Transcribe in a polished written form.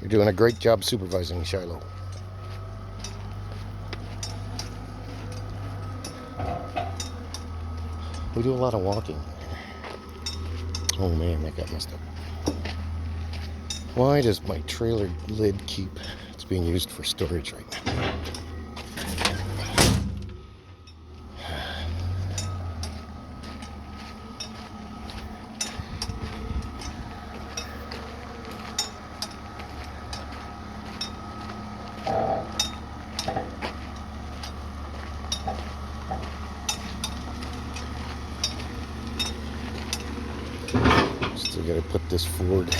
You're doing a great job supervising, Shiloh. We do a lot of walking. Oh man, that got messed up. Why does my trailer lid keep... It's being used for storage right now. Still gotta put this forward.